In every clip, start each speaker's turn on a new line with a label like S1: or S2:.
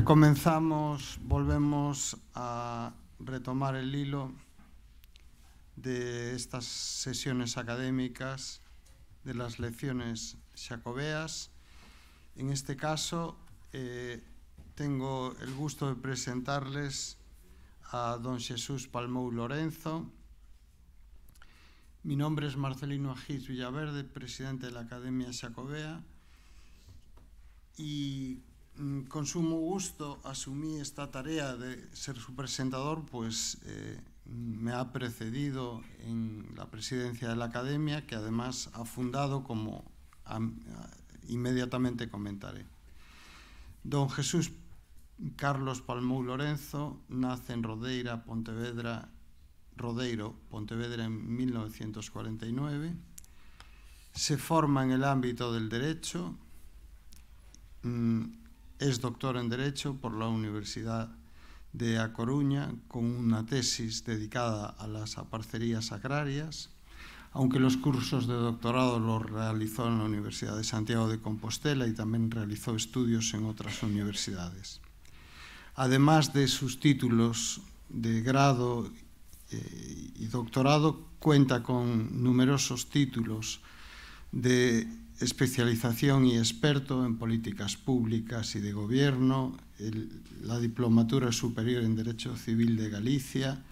S1: Volvemos a retomar el hilo de estas sesiones académicas de las lecciones xacobeas. En este caso, tengo el gusto de presentarles a don Jesús Palmou Lorenzo. Mi nombre es Marcelino Agís Villaverde, presidente de la Academia Xacobea, y con sumo gusto asumí esta tarea de ser su presentador, pues me ha precedido en la presidencia de la Academia, que además ha fundado, como inmediatamente comentaré. Don Jesús Carlos Palmou Lorenzo nace en Rodeiro, Pontevedra, en 1949. Se forma en el ámbito del derecho. Es doctor en Derecho por la Universidad de A Coruña, con una tesis dedicada a las aparcerías agrarias, aunque los cursos de doctorado los realizó en la Universidad de Santiago de Compostela y también realizó estudios en otras universidades. Además de sus títulos de grado y doctorado, cuenta con numerosos títulos de especialización y experto en políticas públicas y de gobierno, la Diplomatura Superior en Derecho Civil de Galicia,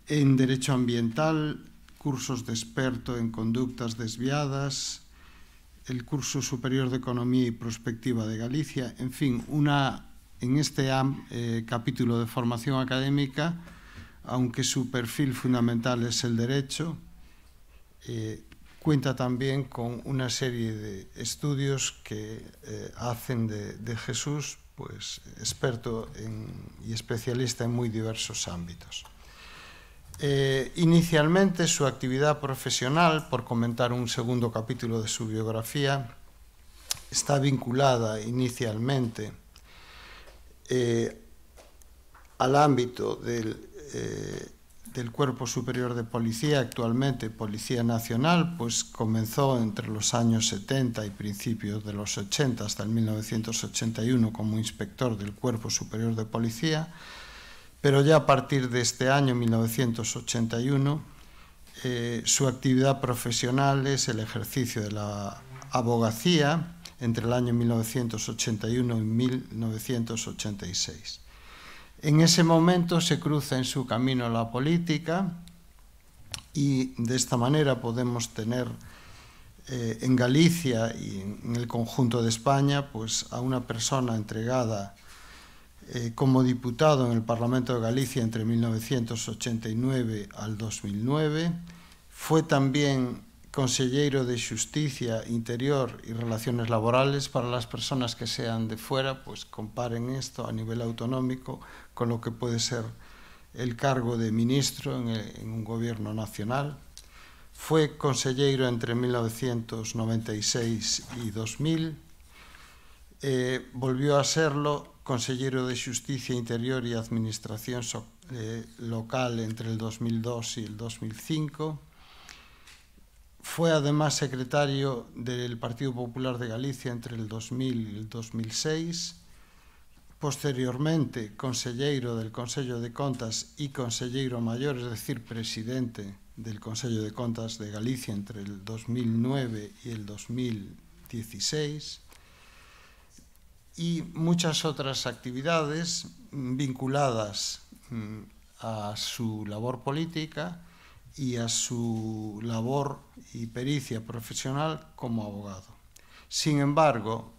S1: en Derecho Ambiental, cursos de experto en conductas desviadas, el Curso Superior de Economía y Prospectiva de Galicia, en fin, en este capítulo de formación académica, aunque su perfil fundamental es el derecho, cuenta también con una serie de estudios que hacen de Jesús pues, experto y especialista en muy diversos ámbitos. Inicialmente su actividad profesional, por comentar un segundo capítulo de su biografía, está vinculada inicialmente al ámbito del Cuerpo Superior de Policía, actualmente Policía Nacional, pues comenzó entre los años 70 y principios de los 80 hasta el 1981 como inspector del Cuerpo Superior de Policía, pero ya a partir de este año, 1981, su actividad profesional es el ejercicio de la abogacía entre el año 1981 y 1986. En ese momento se cruza en su camino la política y de esta manera podemos tener en Galicia y en el conjunto de España pues, a una persona entregada como diputado en el Parlamento de Galicia entre 1989 al 2009. Fue también consellero de Justicia, Interior y Relaciones Laborales. Para las personas que sean de fuera, pues comparen esto a nivel autonómico con lo que puede ser el cargo de ministro en un gobierno nacional. Fue consellero entre 1996 y 2000. Volvió a serlo consellero de Justicia, Interior y Administración Local entre el 2002 y el 2005. Fue además secretario del Partido Popular de Galicia entre el 2000 y el 2006. Posteriormente, consellero del Consello de Contas y consellero mayor, es decir, presidente del Consello de Contas de Galicia entre el 2009 y el 2016. Y muchas otras actividades vinculadas a su labor política y a su labor y pericia profesional como abogado. Sin embargo,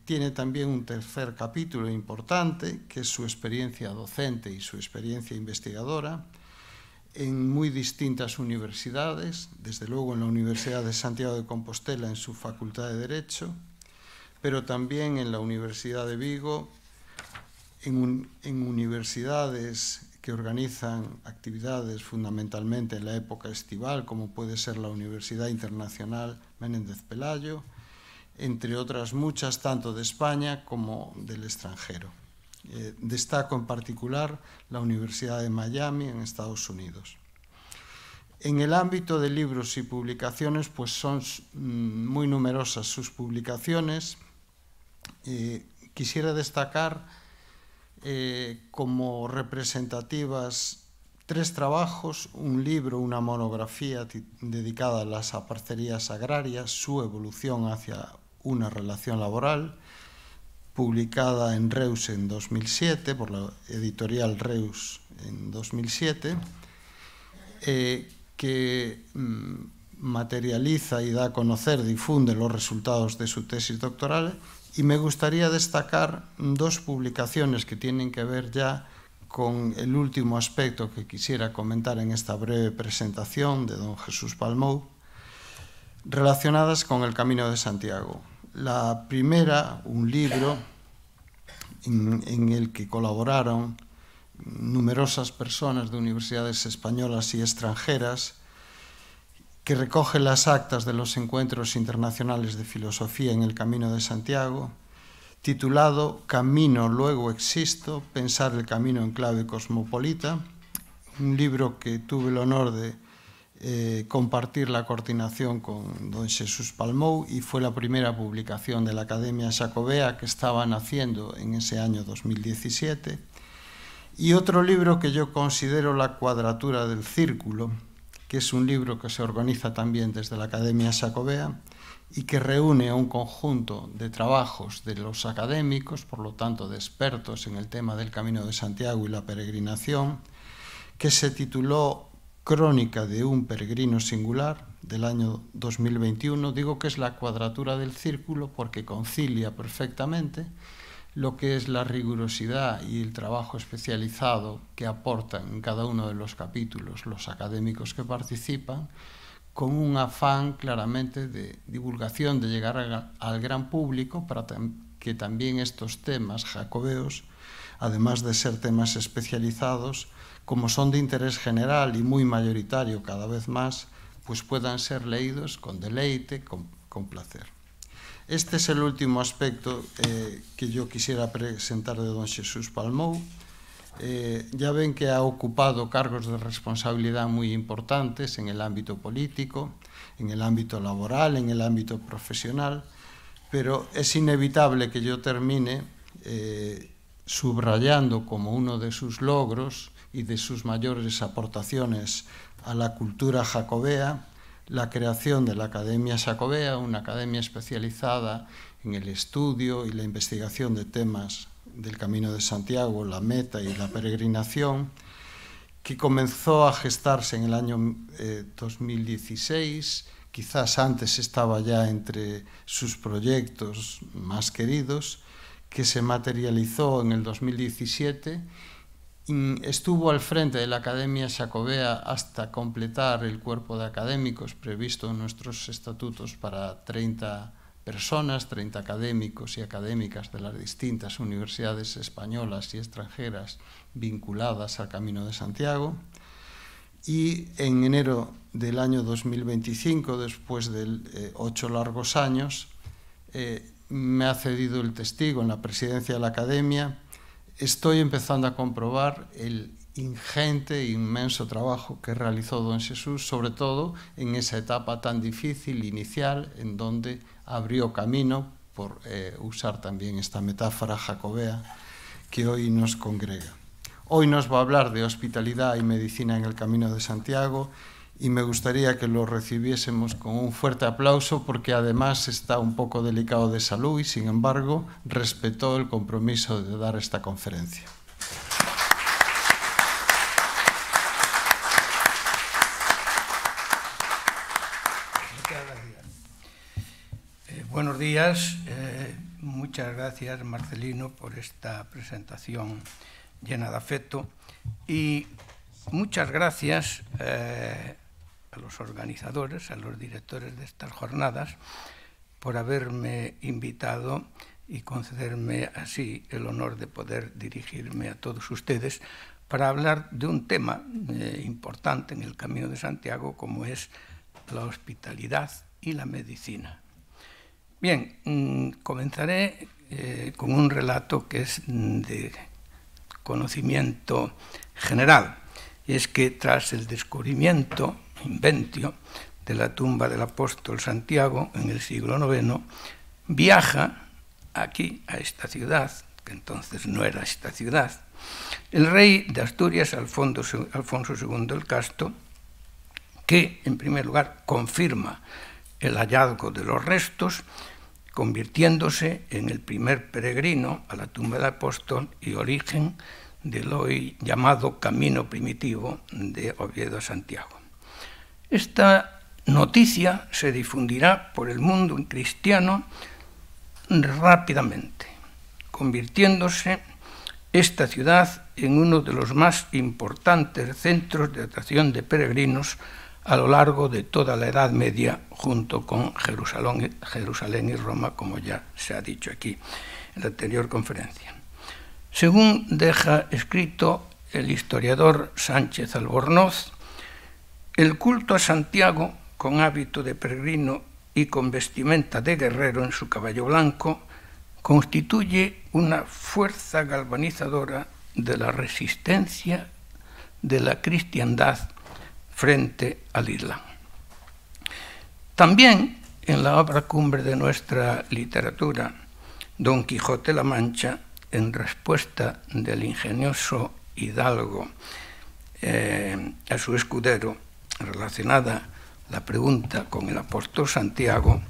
S1: tiene también un tercer capítulo importante, que es su experiencia docente y su experiencia investigadora en muy distintas universidades, desde luego en la Universidad de Santiago de Compostela en su Facultad de Derecho, pero también en la Universidad de Vigo, en universidades que organizan actividades fundamentalmente en la época estival, como puede ser la Universidad Internacional Menéndez Pelayo, entre otras muchas, tanto de España como del extranjero. Destaco en particular la Universidad de Miami, en Estados Unidos. En el ámbito de libros y publicaciones, pues son muy numerosas sus publicaciones. Quisiera destacar como representativas 3 trabajos, un libro, una monografía dedicada a las aparcerías agrarias, su evolución hacia una relación laboral, publicada en Reus en 2007, por la editorial Reus en 2007, que materializa y da a conocer, difunde los resultados de su tesis doctoral, y me gustaría destacar 2 publicaciones que tienen que ver ya con el último aspecto que quisiera comentar en esta breve presentación de don Jesús Palmou, relacionadas con el Camino de Santiago. La primera, un libro en el que colaboraron numerosas personas de universidades españolas y extranjeras, que recoge las actas de los encuentros internacionales de filosofía en el Camino de Santiago, titulado Camino, luego existo, pensar el camino en clave cosmopolita, un libro que tuve el honor de compartir la coordinación con don Jesús Palmou, y fue la primera publicación de la Academia Xacobea, que estaba naciendo en ese año 2017, y otro libro que yo considero La cuadratura del círculo, que es un libro que se organiza también desde la Academia Xacobea y que reúne a un conjunto de trabajos de los académicos, por lo tanto de expertos en el tema del Camino de Santiago y la peregrinación, que se tituló Crónica de un peregrino singular, del año 2021. Digo que es la cuadratura del círculo porque concilia perfectamente lo que es la rigurosidad y el trabajo especializado que aportan en cada uno de los capítulos los académicos que participan, con un afán claramente de divulgación, de llegar al gran público, para que también estos temas jacobeos, además de ser temas especializados, como son de interés general y muy mayoritario cada vez más, pues puedan ser leídos con deleite, con placer. Este es el último aspecto que yo quisiera presentar de don Jesús Palmou. Ya ven que ha ocupado cargos de responsabilidad muy importantes en el ámbito político, en el ámbito laboral, en el ámbito profesional, pero es inevitable que yo termine subrayando como uno de sus logros y de sus mayores aportaciones a la cultura jacobea la creación de la Academia Xacobea, una academia especializada en el estudio y la investigación de temas del Camino de Santiago, la meta y la peregrinación, que comenzó a gestarse en el año 2016, quizás antes estaba ya entre sus proyectos más queridos, que se materializó en el 2017. Estuvo al frente de la Academia Xacobea hasta completar el cuerpo de académicos previsto en nuestros estatutos para 30 personas, 30 académicos y académicas de las distintas universidades españolas y extranjeras vinculadas al Camino de Santiago. Y en enero del año 2025, después de 8 largos años, me ha cedido el testigo en la presidencia de la Academia. Estoy empezando a comprobar el ingente e inmenso trabajo que realizó don Jesús, sobre todo en esa etapa tan difícil inicial, en donde abrió camino, por usar también esta metáfora jacobea, que hoy nos congrega. Hoy nos va a hablar de hospitalidad y medicina en el Camino de Santiago, y me gustaría que lo recibiésemos con un fuerte aplauso, porque además está un poco delicado de salud y, sin embargo, respetó el compromiso de dar esta conferencia.
S2: Muchas gracias. Buenos días. Muchas gracias, Marcelino, por esta presentación llena de afecto, y muchas gracias a los organizadores, a los directores de estas jornadas, por haberme invitado y concederme así el honor de poder dirigirme a todos ustedes para hablar de un tema importante en el Camino de Santiago, como es la hospitalidad y la medicina. Bien, comenzaré con un relato que es de conocimiento general, y es que tras el descubrimiento, inventio, de la tumba del apóstol Santiago en el siglo IX, viaja aquí, a esta ciudad, que entonces no era esta ciudad, el rey de Asturias, Alfonso II el Casto, que en primer lugar confirma el hallazgo de los restos, convirtiéndose en el primer peregrino a la tumba del apóstol y origen del hoy llamado camino primitivo de Oviedo a Santiago. Esta noticia se difundirá por el mundo cristiano rápidamente, convirtiéndose esta ciudad en uno de los más importantes centros de atracción de peregrinos a lo largo de toda la Edad Media, junto con Jerusalén y Roma, como ya se ha dicho aquí en la anterior conferencia. Según deja escrito el historiador Sánchez Albornoz, el culto a Santiago, con hábito de peregrino y con vestimenta de guerrero en su caballo blanco, constituye una fuerza galvanizadora de la resistencia de la cristiandad frente al Islam. También en la obra cumbre de nuestra literatura, Don Quijote de la Mancha, en respuesta del ingenioso hidalgo a su escudero, relacionada la pregunta con el apóstol Santiago,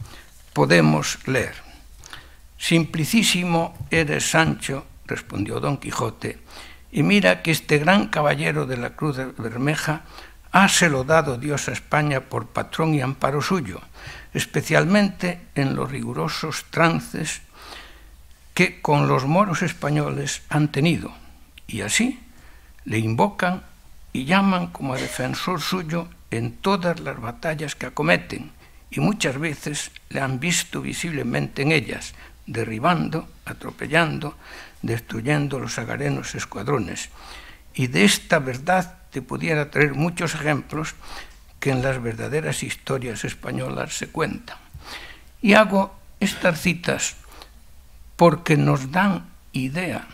S2: podemos leer: «Simplicísimo eres, Sancho», respondió Don Quijote, «y mira que este gran caballero de la Cruz Bermeja háselo dado Dios a España por patrón y amparo suyo, especialmente en los rigurosos trances que con los moros españoles han tenido, y así le invocan y llaman como a defensor suyo en todas las batallas que acometen, y muchas veces le han visto visiblemente en ellas, derribando, atropellando, destruyendo los agarenos escuadrones. Y de esta verdad te pudiera traer muchos ejemplos que en las verdaderas historias españolas se cuentan. Y hago estas citas porque nos dan idea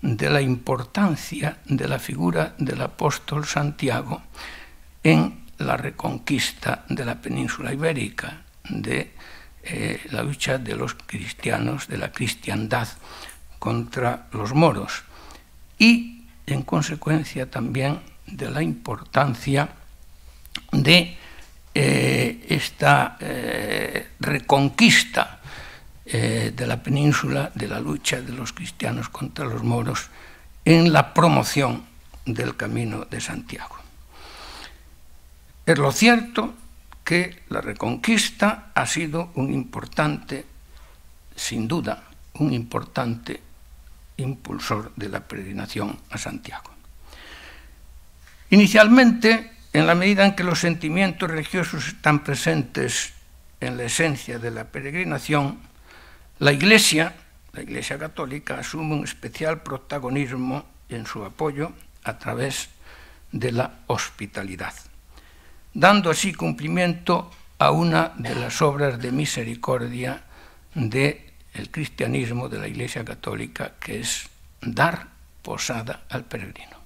S2: de la importancia de la figura del apóstol Santiago en la reconquista de la península ibérica, de la lucha de los cristianos, de la cristiandad contra los moros, y en consecuencia también de la importancia de esta reconquista de la península, de la lucha de los cristianos contra los moros en la promoción del Camino de Santiago. Es lo cierto que la reconquista ha sido un importante, sin duda, un importante impulsor de la peregrinación a Santiago. Inicialmente, en la medida en que los sentimientos religiosos están presentes en la esencia de la peregrinación, la Iglesia católica asume un especial protagonismo en su apoyo a través de la hospitalidad, dando así cumplimiento a una de las obras de misericordia del cristianismo, de la Iglesia católica, que es dar posada al peregrino.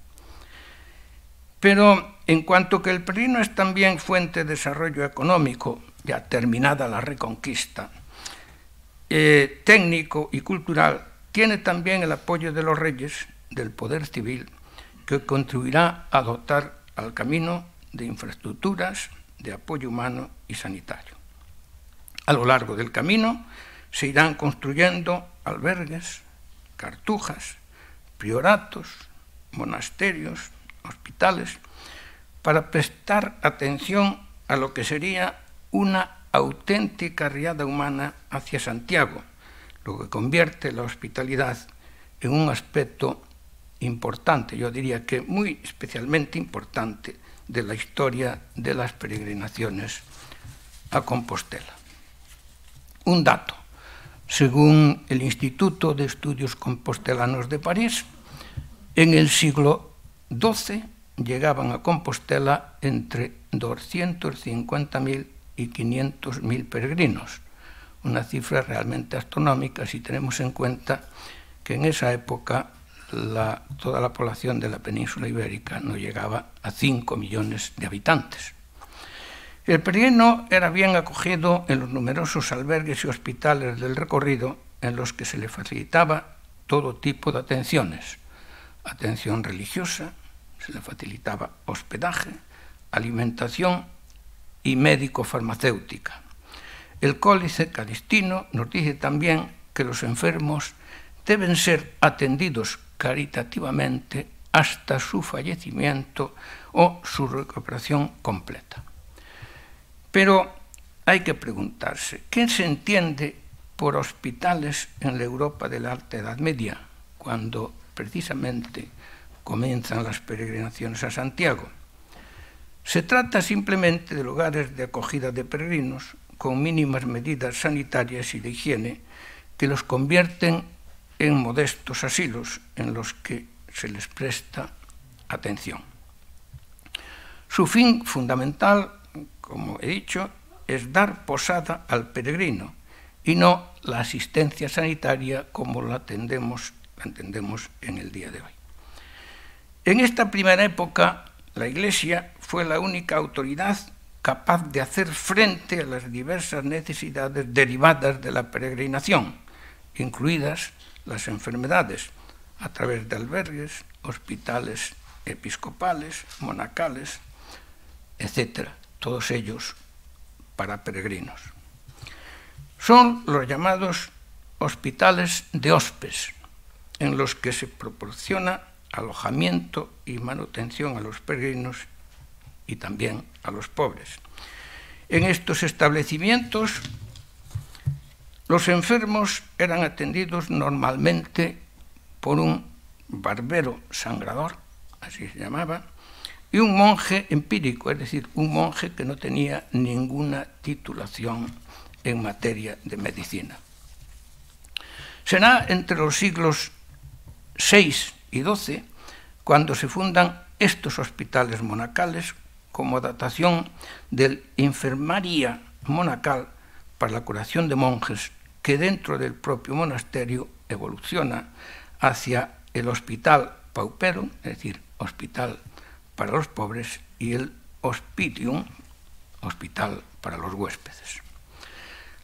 S2: Pero en cuanto que el peregrino es también fuente de desarrollo económico, ya terminada la reconquista, técnico y cultural, tiene también el apoyo de los reyes, del poder civil, que contribuirá a dotar al camino de infraestructuras, de apoyo humano y sanitario. A lo largo del camino se irán construyendo albergues, cartujas, prioratos, monasterios, hospitales, para prestar atención a lo que sería una auténtica riada humana hacia Santiago, lo que convierte la hospitalidad en un aspecto importante, yo diría que muy especialmente importante, de la historia de las peregrinaciones a Compostela. Un dato: según el Instituto de Estudios Compostelanos de París, en el siglo XII llegaban a Compostela entre 250.000 y 500.000 peregrinos, una cifra realmente astronómica si tenemos en cuenta que en esa época toda la población de la península ibérica no llegaba a 5 millones de habitantes. El peregrino era bien acogido en los numerosos albergues y hospitales del recorrido, en los que se le facilitaba todo tipo de atenciones. Atención religiosa, se le facilitaba hospedaje, alimentación y médico-farmacéutica. El Códice Calistino nos dice también que los enfermos deben ser atendidos caritativamente hasta su fallecimiento o su recuperación completa. Pero hay que preguntarse, ¿qué se entiende por hospitales en la Europa de la Alta Edad Media, cuando precisamente comienzan las peregrinaciones a Santiago? Se trata simplemente de lugares de acogida de peregrinos con mínimas medidas sanitarias y de higiene que los convierten en modestos asilos en los que se les presta atención. Su fin fundamental, como he dicho, es dar posada al peregrino y no la asistencia sanitaria como la entendemos en el día de hoy. En esta primera época, la Iglesia fue la única autoridad capaz de hacer frente a las diversas necesidades derivadas de la peregrinación, incluidas las enfermedades, a través de albergues, hospitales episcopales, monacales, etc., todos ellos para peregrinos. Son los llamados hospitales de hospes, en los que se proporciona alojamiento y manutención a los peregrinos y también a los pobres. En estos establecimientos, los enfermos eran atendidos normalmente por un barbero sangrador, así se llamaba, y un monje empírico, es decir, un monje que no tenía ninguna titulación en materia de medicina. Será entre los siglos VI y XII cuando se fundan estos hospitales monacales como adaptación del Infermaría monacal para la curación de monjes, que dentro del propio monasterio evoluciona hacia el hospital pauperum, es decir, hospital para los pobres, y el hospitium, hospital para los huéspedes.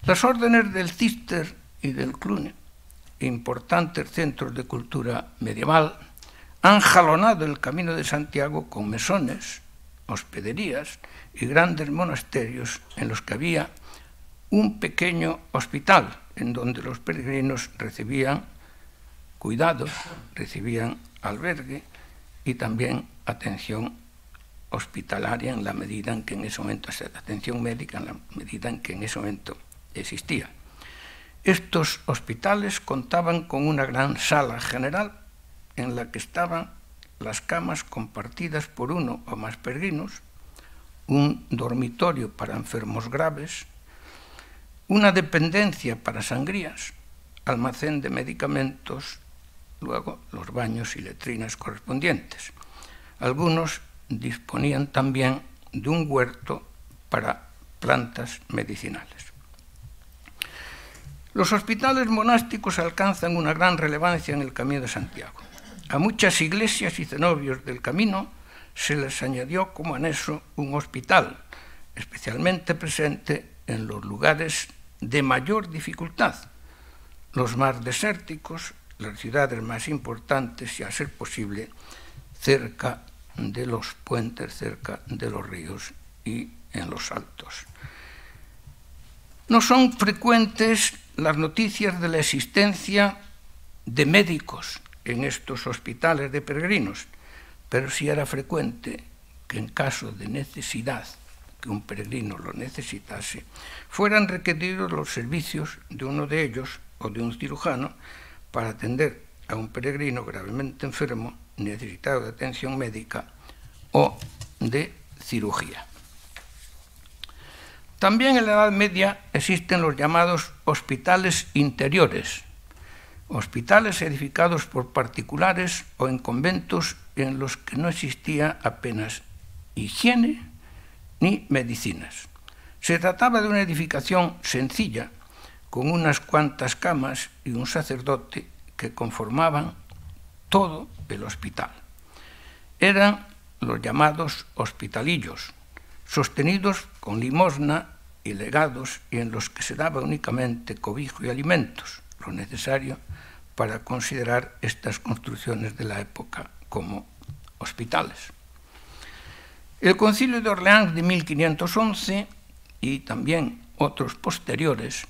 S2: Las órdenes del Císter y del Cluny, importantes centros de cultura medieval, han jalonado el camino de Santiago con mesones, hospederías y grandes monasterios en los que había un pequeño hospital en donde los peregrinos recibían cuidados, recibían albergue y también atención hospitalaria en la medida en que en ese momento, atención médica en la medida en que en ese momento existía. Estos hospitales contaban con una gran sala general en la que estaban las camas compartidas por uno o más peregrinos, un dormitorio para enfermos graves, una dependencia para sangrías, almacén de medicamentos, luego los baños y letrinas correspondientes. Algunos disponían también de un huerto para plantas medicinales. Los hospitales monásticos alcanzan una gran relevancia en el Camino de Santiago. A muchas iglesias y cenobios del camino se les añadió como anexo un hospital, especialmente presente en los lugares de mayor dificultad, los más desérticos, las ciudades más importantes y, a ser posible, cerca de los puentes, cerca de los ríos y en los altos. No son frecuentes las noticias de la existencia de médicos en estos hospitales de peregrinos, pero sí era frecuente que en caso de necesidad, que un peregrino lo necesitase, fueran requeridos los servicios de uno de ellos o de un cirujano para atender a un peregrino gravemente enfermo, necesitado de atención médica o de cirugía. También en la Edad Media existen los llamados hospitales interiores, hospitales edificados por particulares o en conventos en los que no existía apenas higiene ni medicinas. Se trataba de una edificación sencilla, con unas cuantas camas y un sacerdote que conformaban todo el hospital. Eran los llamados hospitalillos, sostenidos con limosna y legados, y en los que se daba únicamente cobijo y alimentos, lo necesario para considerar estas construcciones de la época como hospitales. El Concilio de Orleans de 1511 y también otros posteriores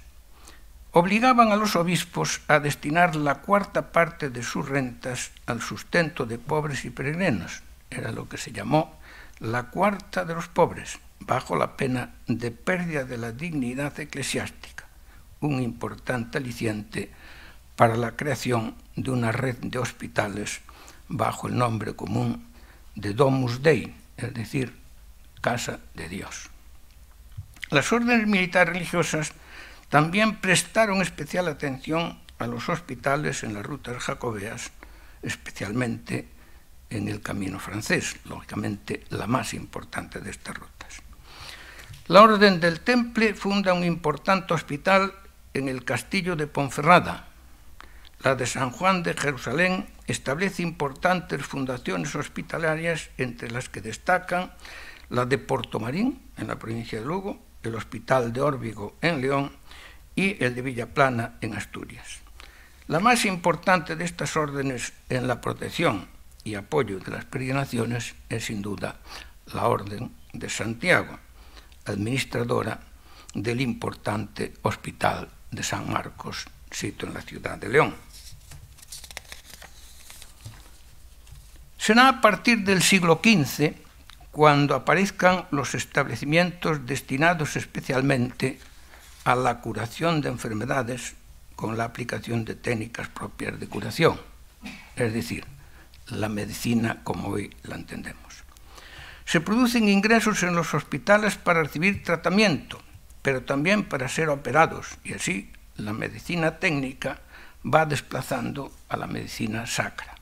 S2: obligaban a los obispos a destinar la cuarta parte de sus rentas al sustento de pobres y peregrinos. Era lo que se llamó la cuarta de los pobres, bajo la pena de pérdida de la dignidad eclesiástica, un importante aliciente para la creación de una red de hospitales bajo el nombre común de Domus Dei, es decir, Casa de Dios. Las órdenes militares religiosas también prestaron especial atención a los hospitales en las rutas jacobeas, especialmente en el Camino francés, lógicamente la más importante de estas rutas. La Orden del Temple funda un importante hospital en el castillo de Ponferrada. La de San Juan de Jerusalén establece importantes fundaciones hospitalarias, entre las que destacan la de Portomarín, en la provincia de Lugo, el Hospital de Órbigo, en León, y el de Villaplana, en Asturias. La más importante de estas órdenes en la protección y apoyo de las peregrinaciones es, sin duda, la Orden de Santiago, administradora del importante Hospital de San Marcos, sito en la ciudad de León. Será a partir del siglo XV cuando aparezcan los establecimientos destinados especialmente a la curación de enfermedades con la aplicación de técnicas propias de curación, es decir, la medicina como hoy la entendemos. Se producen ingresos en los hospitales para recibir tratamiento, pero también para ser operados, y así la medicina técnica va desplazando a la medicina sacra,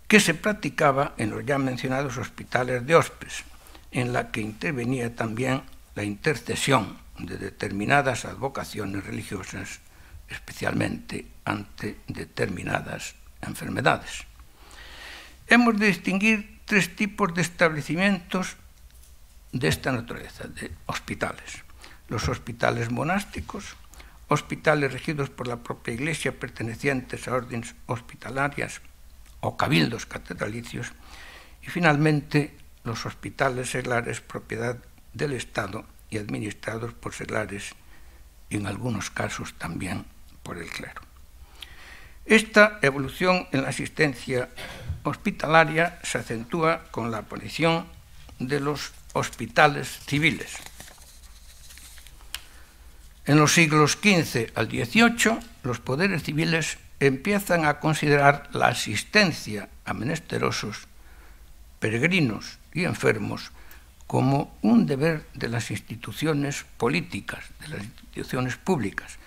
S2: que se practicaba en los ya mencionados hospitales de Hospes, en la que intervenía también la intercesión de determinadas advocaciones religiosas, especialmente ante determinadas enfermedades. Hemos de distinguir tres tipos de establecimientos de esta naturaleza, de hospitales. Los hospitales monásticos, hospitales regidos por la propia Iglesia pertenecientes a órdenes hospitalarias o cabildos catedralicios, y finalmente los hospitales seglares propiedad del Estado y administrados por seglares y en algunos casos también por el clero. Esta evolución en la asistencia hospitalaria se acentúa con la aparición de los hospitales civiles. En los siglos XV al XVIII, los poderes civiles empiezan a considerar la asistencia a menesterosos, peregrinos y enfermos como un deber de las instituciones políticas, de las instituciones públicas,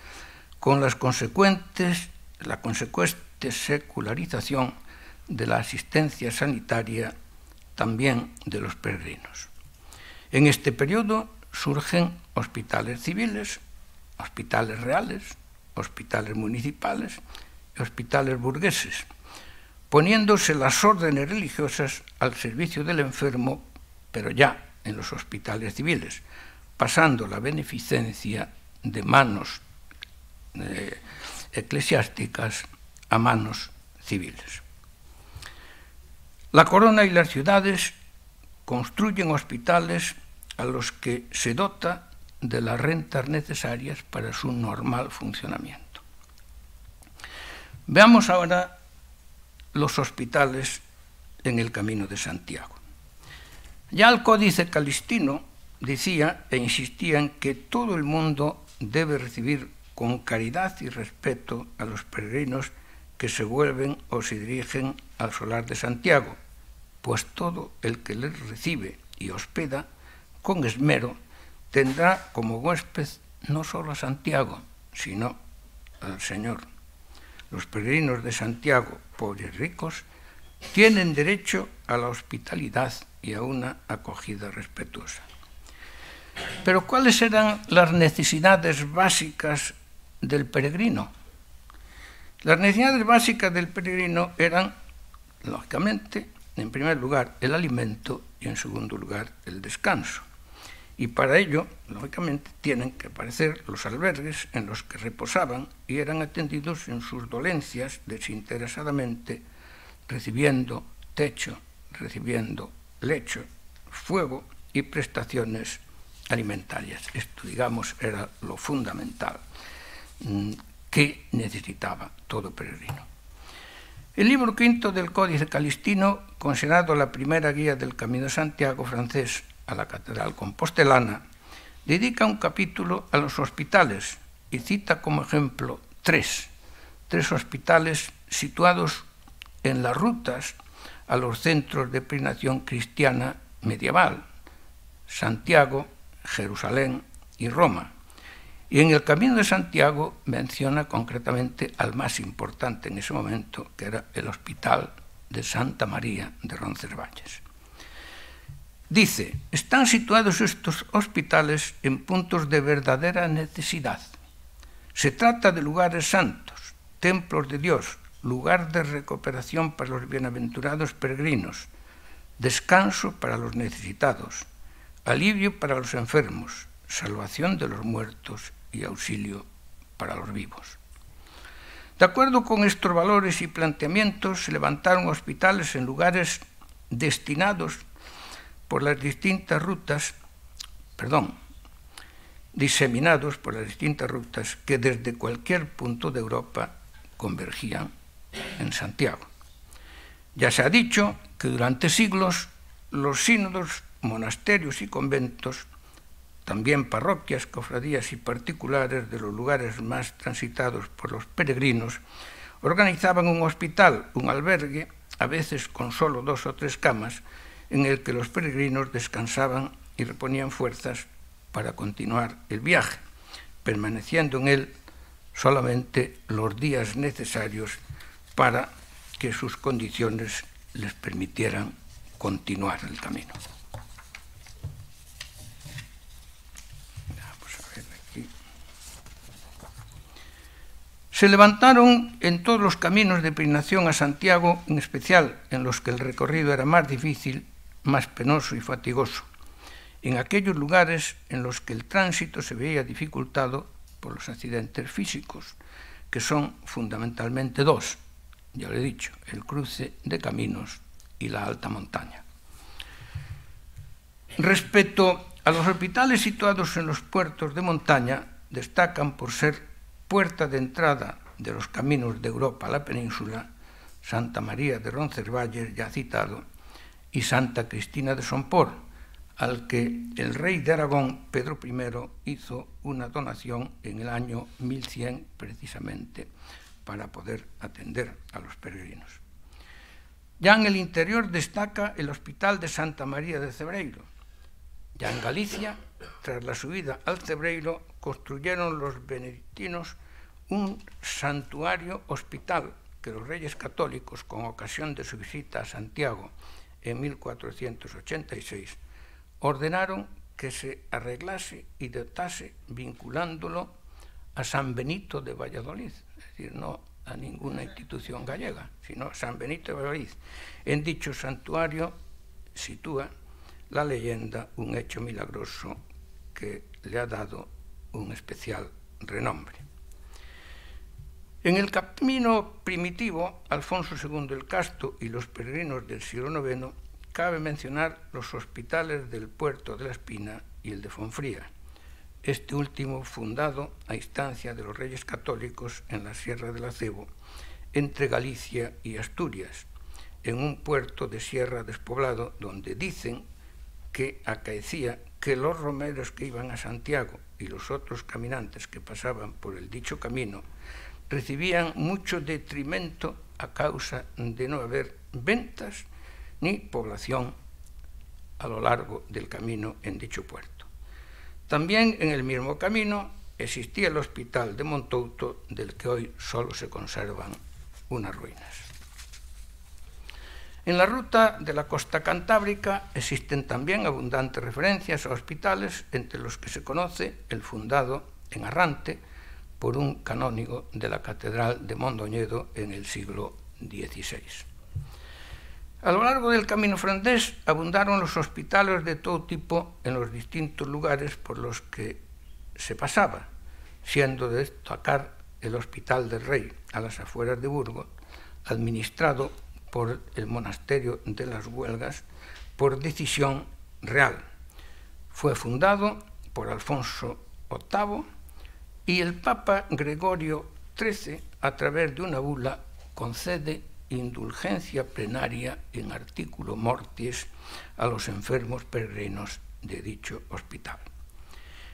S2: con la consecuente secularización de la asistencia sanitaria también de los peregrinos. En este periodo surgen hospitales civiles, hospitales reales, hospitales municipales y hospitales burgueses, poniéndose las órdenes religiosas al servicio del enfermo, pero ya en los hospitales civiles, pasando la beneficencia de manos eclesiásticas a manos civiles. La corona y las ciudades construyen hospitales a los que se dota de las rentas necesarias para su normal funcionamiento. Veamos ahora los hospitales en el Camino de Santiago. Ya el Códice Calistino decía e insistía en que todo el mundo debe recibir con caridad y respeto a los peregrinos que se vuelven o se dirigen al solar de Santiago, pues todo el que les recibe y hospeda con esmero tendrá como huésped no solo a Santiago, sino al Señor. Los peregrinos de Santiago, pobres y ricos, tienen derecho a la hospitalidad y a una acogida respetuosa. Pero ¿cuáles eran las necesidades básicas del peregrino? Las necesidades básicas del peregrino eran, lógicamente, en primer lugar, el alimento y en segundo lugar, el descanso. y para ello, lógicamente, tienen que aparecer los albergues en los que reposaban y eran atendidos en sus dolencias desinteresadamente, recibiendo techo, recibiendo lecho, fuego y prestaciones alimentarias. Esto, digamos, era lo fundamental que necesitaba todo peregrino. El libro quinto del Códice Calistino, considerado la primera guía del Camino de Santiago francés a la Catedral Compostelana, dedica un capítulo a los hospitales y cita como ejemplo tres hospitales situados en las rutas a los centros de peregrinación cristiana medieval: Santiago, Jerusalén y Roma. Y en el Camino de Santiago menciona concretamente al más importante en ese momento, que era el Hospital de Santa María de Roncesvalles. Dice: están situados estos hospitales en puntos de verdadera necesidad. Se trata de lugares santos, templos de Dios, lugar de recuperación para los bienaventurados peregrinos, descanso para los necesitados, alivio para los enfermos, salvación de los muertos y auxilio para los vivos. De acuerdo con estos valores y planteamientos, se levantaron hospitales en lugares destinados por las distintas rutas, diseminados por las distintas rutas que desde cualquier punto de Europa convergían en Santiago. Ya se ha dicho que durante siglos los sínodos, monasterios y conventos, también parroquias, cofradías y particulares de los lugares más transitados por los peregrinos, organizaban un hospital, un albergue, a veces con solo 2 o 3 camas, en el que los peregrinos descansaban y reponían fuerzas para continuar el viaje, permaneciendo en él solamente los días necesarios para que sus condiciones les permitieran continuar el camino. Se levantaron en todos los caminos de peregrinación a Santiago, en especial en los que el recorrido era más difícil, más penoso y fatigoso, en aquellos lugares en los que el tránsito se veía dificultado por los accidentes físicos, que son fundamentalmente 2, ya lo he dicho: el cruce de caminos y la alta montaña. Respecto a los hospitales situados en los puertos de montaña, destacan por ser puerta de entrada de los caminos de Europa a la península Santa María de Roncesvalles, ya citado, y Santa Cristina de Somport, al que el rey de Aragón, Pedro I, hizo una donación en el año 1100 precisamente para poder atender a los peregrinos. Ya en el interior destaca el Hospital de Santa María de Cebreiro. Ya en Galicia, tras la subida al Cebreiro, construyeron los benedictinos un santuario hospital que los reyes católicos, con ocasión de su visita a Santiago en 1486, ordenaron que se arreglase y dotase vinculándolo a San Benito de Valladolid, es decir, no a ninguna institución gallega, sino a San Benito de Valladolid. En dicho santuario sitúa la leyenda un hecho milagroso que le ha dado un especial renombre. En el camino primitivo, Alfonso II el Casto y los peregrinos del siglo IX, cabe mencionar los hospitales del Puerto de la Espina y el de Fonfría, este último fundado a instancia de los reyes católicos en la Sierra del Acebo, entre Galicia y Asturias, en un puerto de sierra despoblado donde dicen que acaecía que los romeros que iban a Santiago y los otros caminantes que pasaban por el dicho camino recibían mucho detrimento a causa de no haber ventas ni población a lo largo del camino en dicho puerto. También en el mismo camino existía el Hospital de Montouto, del que hoy solo se conservan unas ruinas. En la ruta de la costa cantábrica existen también abundantes referencias a hospitales, entre los que se conoce el fundado en Arrante por un canónigo de la Catedral de Mondoñedo en el siglo XVI. A lo largo del camino francés abundaron los hospitales de todo tipo en los distintos lugares por los que se pasaba, siendo de destacar el Hospital del Rey, a las afueras de Burgos, administrado por el monasterio de las Huelgas por decisión real. Fue fundado por Alfonso VIII y el Papa Gregorio XIII, a través de una bula, concede indulgencia plenaria en artículo mortis a los enfermos peregrinos de dicho hospital.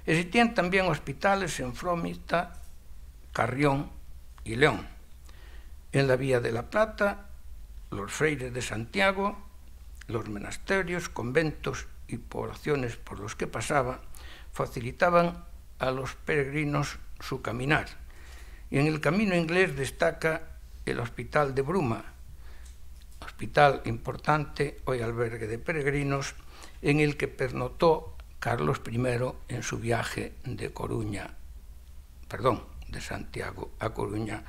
S2: Existían también hospitales en Fromista, Carrión y León. En la Vía de la Plata, los freires de Santiago, los monasterios, conventos y poblaciones por los que pasaba facilitaban a los peregrinos su caminar. Y en el camino inglés destaca el Hospital de Bruma, hospital importante, hoy albergue de peregrinos, en el que pernoctó Carlos I en su viaje de Santiago a Coruña,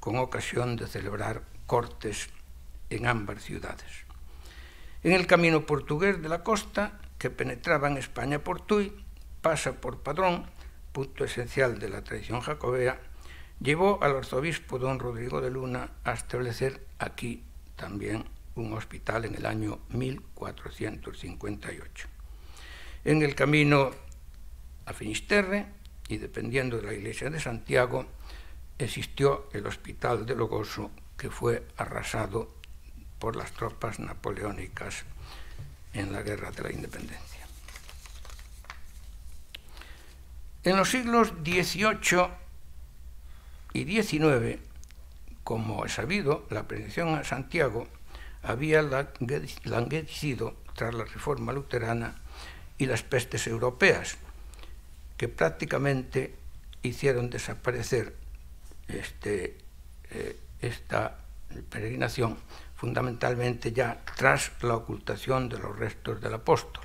S2: con ocasión de celebrar cortes en ambas ciudades. En el camino portugués de la costa, que penetraba en España por Tui, pasa por Padrón, punto esencial de la tradición jacobea, llevó al arzobispo don Rodrigo de Luna a establecer aquí también un hospital en el año 1458. En el camino a Finisterre, y dependiendo de la iglesia de Santiago, existió el Hospital de Logoso, que fue arrasado por las tropas napoleónicas en la Guerra de la Independencia. En los siglos XVIII y XIX, como es sabido, la predicción a Santiago había languidecido tras la reforma luterana y las pestes europeas, que prácticamente hicieron desaparecer esta peregrinación, fundamentalmente ya tras la ocultación de los restos del apóstol.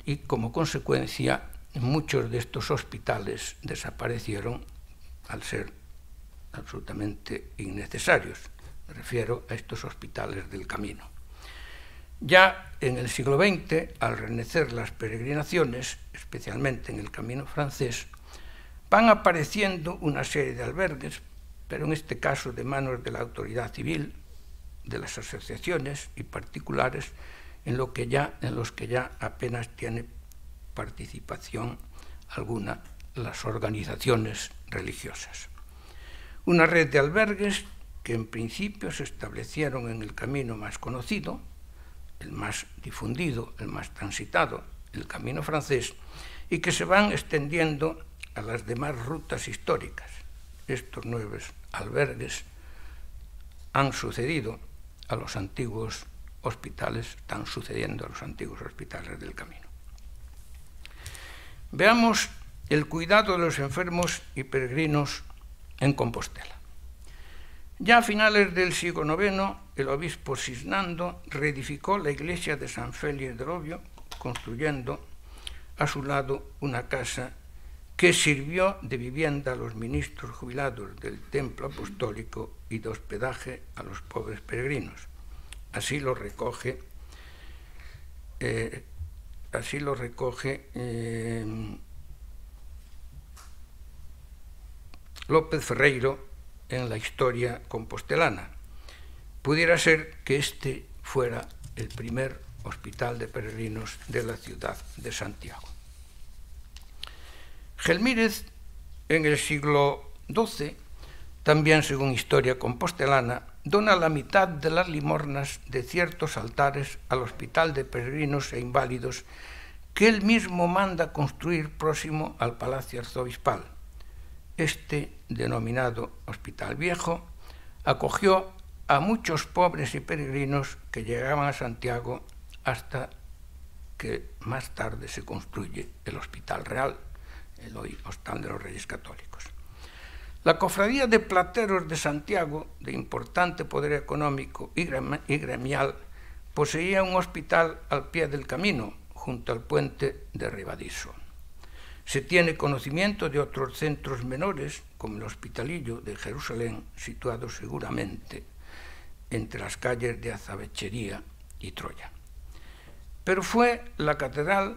S2: Y como consecuencia, muchos de estos hospitales desaparecieron al ser absolutamente innecesarios. Me refiero a estos hospitales del camino. Ya en el siglo XX, al renacer las peregrinaciones, especialmente en el camino francés, van apareciendo una serie de albergues, pero en este caso de manos de la autoridad civil, de las asociaciones y particulares, en los que ya apenas tiene participación alguna las organizaciones religiosas. Una red de albergues que en principio se establecieron en el camino más conocido, el más difundido, el más transitado, el camino francés, y que se van extendiendo a las demás rutas históricas. Estos nuevos albergues han sucedido a los antiguos hospitales, están sucediendo a los antiguos hospitales del camino. Veamos el cuidado de los enfermos y peregrinos en Compostela. Ya a finales del siglo IX, el obispo Sisnando reedificó la iglesia de San Félix del Obvio, construyendo a su lado una casa que sirvió de vivienda a los ministros jubilados del templo apostólico y de hospedaje a los pobres peregrinos. Así lo recoge López Ferreiro en la historia compostelana. Pudiera ser que este fuera el primer hospital de peregrinos de la ciudad de Santiago. Gelmírez, en el siglo XII, también según historia compostelana, dona la mitad de las limosnas de ciertos altares al hospital de peregrinos e inválidos que él mismo manda construir próximo al Palacio Arzobispal. Este, denominado Hospital Viejo, acogió a muchos pobres y peregrinos que llegaban a Santiago hasta que más tarde se construye el Hospital Real, el hoy Hostal de los Reyes Católicos. La Cofradía de Plateros de Santiago, de importante poder económico y gremial, poseía un hospital al pie del camino, junto al puente de Ribadiso. Se tiene conocimiento de otros centros menores, como el Hospitalillo de Jerusalén, situado seguramente entre las calles de Azabechería y Troya. Pero fue la catedral,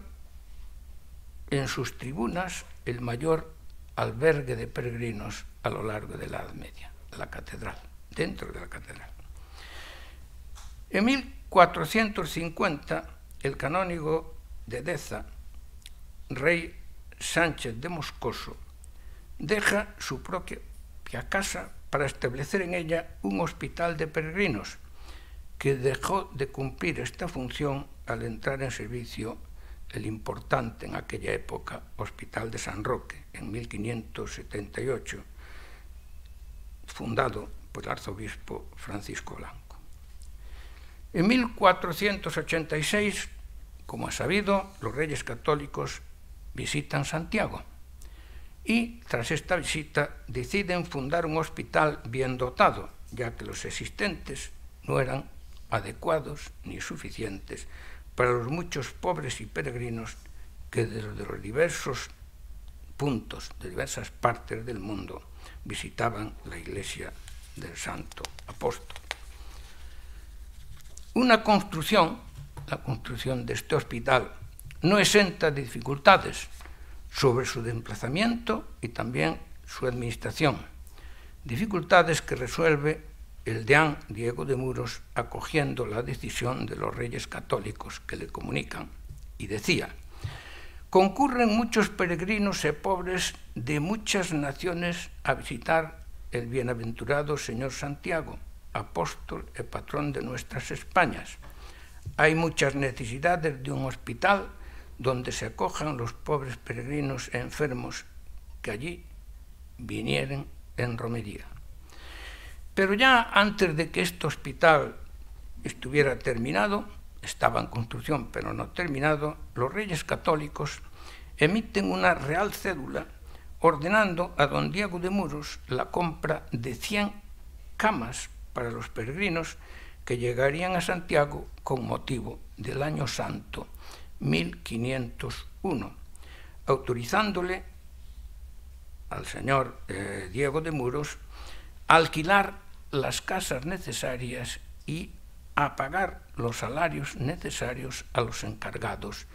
S2: en sus tribunas, el mayor albergue de peregrinos a lo largo de la Edad Media, la catedral, dentro de la catedral. En 1450, el canónigo de Deza, rey Sánchez de Moscoso, deja su propia casa para establecer en ella un hospital de peregrinos, que dejó de cumplir esta función al entrar en servicio el importante en aquella época Hospital de San Roque, en 1578, fundado por el arzobispo Francisco Blanco. En 1486, como ha sabido, los reyes católicos visitan Santiago y, tras esta visita, deciden fundar un hospital bien dotado, ya que los existentes no eran adecuados ni suficientes para los muchos pobres y peregrinos que desde los diversos puntos, de diversas partes del mundo, visitaban la iglesia del Santo Apóstol. La construcción de este hospital no exenta de dificultades sobre su desplazamiento y también su administración, dificultades que resuelve el deán Diego de Muros acogiendo la decisión de los reyes católicos que le comunican, y decía: concurren muchos peregrinos y pobres de muchas naciones a visitar el bienaventurado señor Santiago, apóstol y patrón de nuestras Españas. Hay muchas necesidades de un hospital donde se acojan los pobres peregrinos e enfermos que allí vinieren en romería. Pero ya antes de que este hospital estuviera terminado, estaba en construcción pero no terminado, los reyes católicos emiten una real cédula ordenando a don Diego de Muros la compra de 100 camas para los peregrinos que llegarían a Santiago con motivo del Año Santo 1501, autorizándole al señor Diego de Muros a alquilar las casas necesarias y a pagar los salarios necesarios a los encargados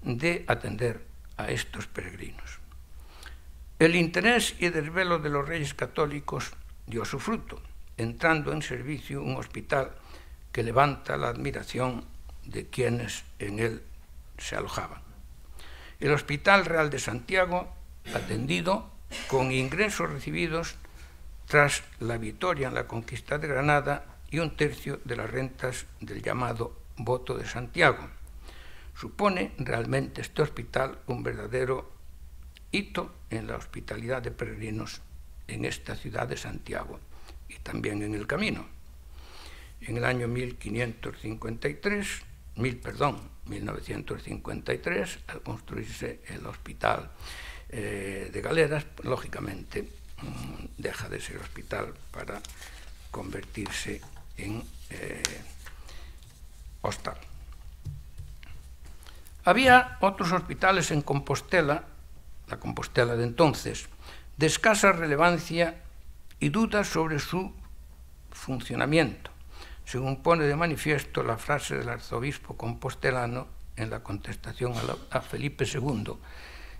S2: de atender a estos peregrinos. El interés y desvelo de los reyes católicos dio su fruto, entrando en servicio un hospital que levanta la admiración de quienes en él se alojaban. El Hospital Real de Santiago, atendido con ingresos recibidos tras la victoria en la conquista de Granada y 1/3 de las rentas del llamado Voto de Santiago. Supone realmente este hospital un verdadero hito en la hospitalidad de peregrinos en esta ciudad de Santiago y también en el camino. En el año 1953, al construirse el Hospital de Galeras, lógicamente deja de ser hospital para convertirse en hostal. Había otros hospitales en Compostela, la Compostela de entonces, de escasa relevancia y dudas sobre su funcionamiento, según pone de manifiesto la frase del arzobispo compostelano en la contestación a Felipe II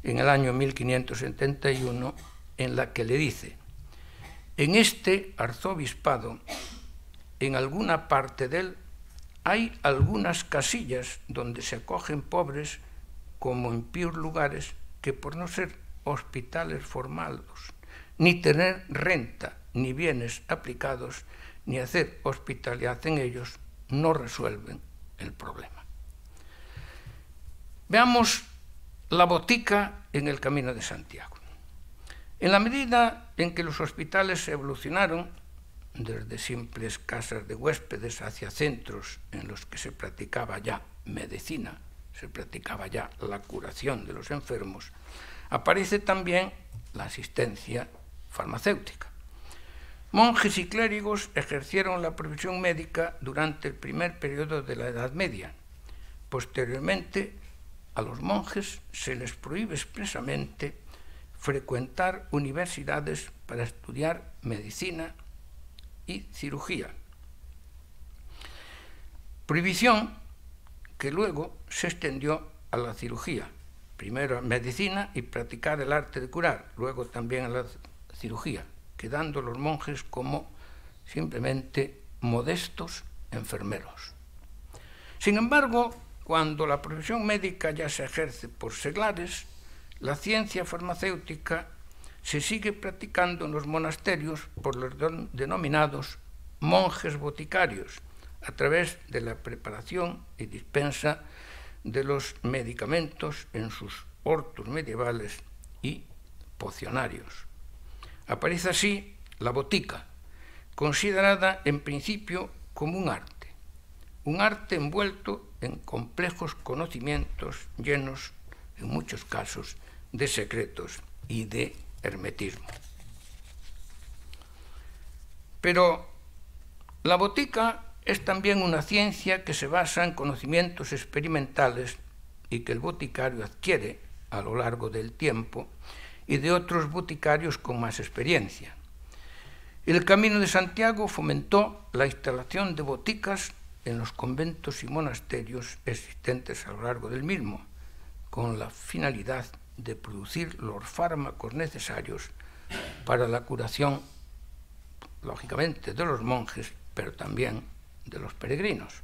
S2: en el año 1571, en la que le dice: en este arzobispado, en alguna parte de él, hay algunas casillas donde se acogen pobres como en píos lugares que, por no ser hospitales formados, ni tener renta ni bienes aplicados, ni hacer hospitalidad en ellos, no resuelven el problema. Veamos la botica en el Camino de Santiago. En la medida en que los hospitales evolucionaron, desde simples casas de huéspedes hacia centros en los que se practicaba ya medicina, se practicaba ya la curación de los enfermos, aparece también la asistencia farmacéutica. Monjes y clérigos ejercieron la profesión médica durante el primer periodo de la Edad Media. Posteriormente, a los monjes se les prohíbe expresamente frecuentar universidades para estudiar medicina y cirugía. Prohibición que luego se extendió a la cirugía, primero a medicina y practicar el arte de curar, luego también a la cirugía, quedando los monjes como simplemente modestos enfermeros. Sin embargo, cuando la profesión médica ya se ejerce por seglares, la ciencia farmacéutica se sigue practicando en los monasterios por los denominados monjes boticarios, a través de la preparación y dispensa de los medicamentos en sus hortos medievales y pocionarios. Aparece así la botica, considerada en principio como un arte envuelto en complejos conocimientos llenos, en muchos casos, de secretos y de hermetismo. Pero la botica es también una ciencia que se basa en conocimientos experimentales y que el boticario adquiere a lo largo del tiempo y de otros boticarios con más experiencia. El Camino de Santiago fomentó la instalación de boticas en los conventos y monasterios existentes a lo largo del mismo, con la finalidad de producir los fármacos necesarios para la curación, lógicamente, de los monjes, pero también de los peregrinos.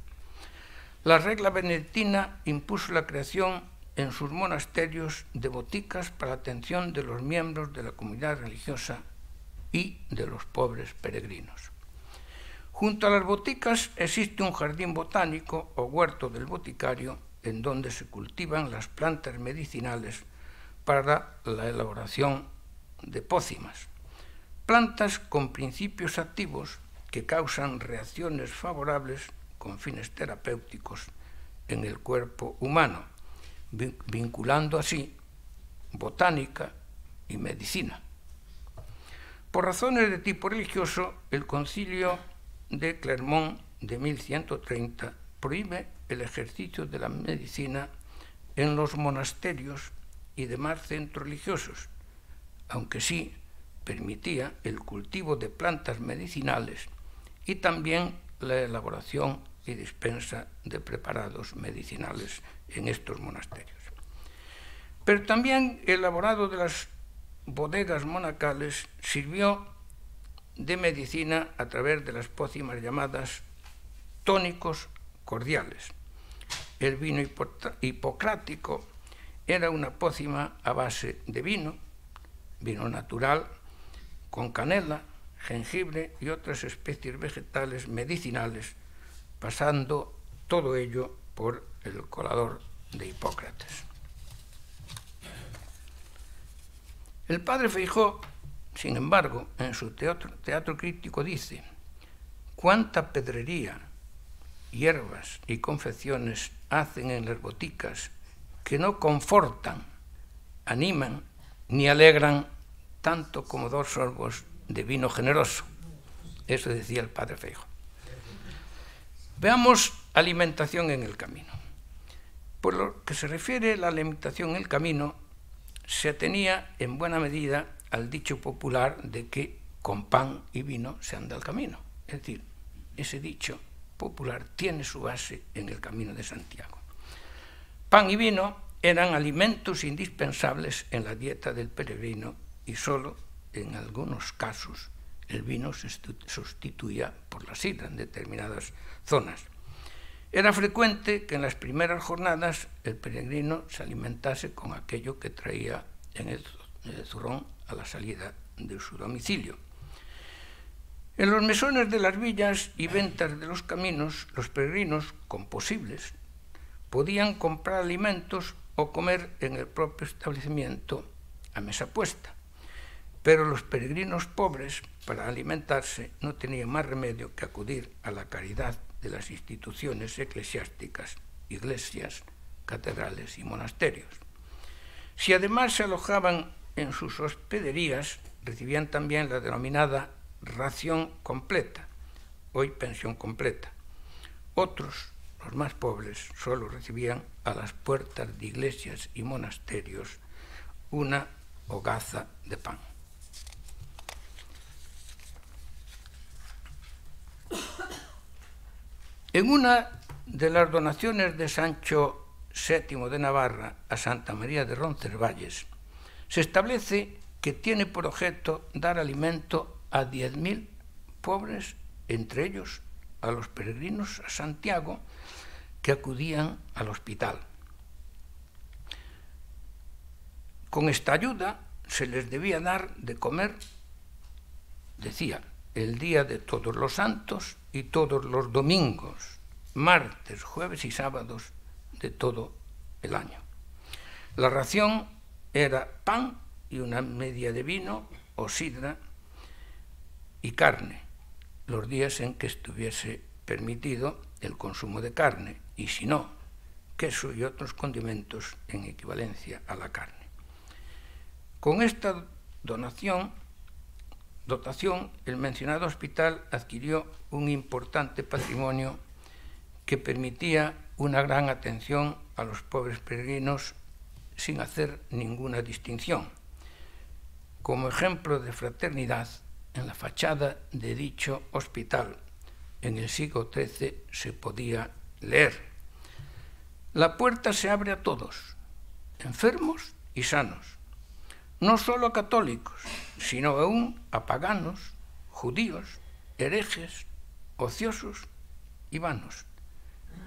S2: La regla benedictina impuso la creación en sus monasterios de boticas para la atención de los miembros de la comunidad religiosa y de los pobres peregrinos. Junto a las boticas existe un jardín botánico o huerto del boticario en donde se cultivan las plantas medicinales para la elaboración de pócimas, plantas con principios activos que causan reacciones favorables con fines terapéuticos en el cuerpo humano, vinculando así botánica y medicina. Por razones de tipo religioso, el Concilio de Clermont de 1130 prohíbe el ejercicio de la medicina en los monasterios y demás centros religiosos, aunque sí permitía el cultivo de plantas medicinales y también la elaboración y dispensa de preparados medicinales en estos monasterios. Pero también el elaborado de las bodegas monacales sirvió de medicina a través de las pócimas llamadas tónicos cordiales. El vino hipocrático era una pócima a base de vino natural, con canela, jengibre y otras especies vegetales medicinales, pasando todo ello por el colador de Hipócrates. El padre Feijoo, sin embargo, en su teatro crítico dice: «Cuánta pedrería, hierbas y confecciones hacen en las boticas que no confortan, animan ni alegran tanto como 2 sorbos de vino generoso». Eso decía el padre Feijoo. Veamos alimentación en el camino. Por lo que se refiere a la alimentación en el camino, se atenía en buena medida al dicho popular de que con pan y vino se anda el camino. Es decir, ese dicho popular tiene su base en el Camino de Santiago. Pan y vino eran alimentos indispensables en la dieta del peregrino y solo en algunos casos el vino se sustituía por la sidra en determinadas zonas. Era frecuente que en las primeras jornadas el peregrino se alimentase con aquello que traía en el zurrón a la salida de su domicilio. En los mesones de las villas y ventas de los caminos, los peregrinos, con posibles, podían comprar alimentos o comer en el propio establecimiento a mesa puesta. Pero los peregrinos pobres, para alimentarse, no tenían más remedio que acudir a la caridad de las instituciones eclesiásticas, iglesias, catedrales y monasterios. Si además se alojaban en sus hospederías, recibían también la denominada ración completa, hoy pensión completa. Otros, los más pobres, solo recibían a las puertas de iglesias y monasterios una hogaza de pan. En una de las donaciones de Sancho VII de Navarra a Santa María de Roncesvalles, se establece que tiene por objeto dar alimento a 10.000 pobres, entre ellos a los peregrinos a Santiago que acudían al hospital. Con esta ayuda se les debía dar de comer, decía, el día de todos los santos y todos los domingos, martes, jueves y sábados de todo el año. La ración era pan y una media de vino o sidra y carne, los días en que estuviese permitido el consumo de carne, y si no, queso y otros condimentos en equivalencia a la carne. Con esta dotación, el mencionado hospital adquirió un importante patrimonio que permitía una gran atención a los pobres peregrinos sin hacer ninguna distinción. Como ejemplo de fraternidad, en la fachada de dicho hospital, en el siglo XIII, se podía leer: la puerta se abre a todos, enfermos y sanos, no solo a católicos, sino aún a paganos, judíos, herejes, ociosos y vanos,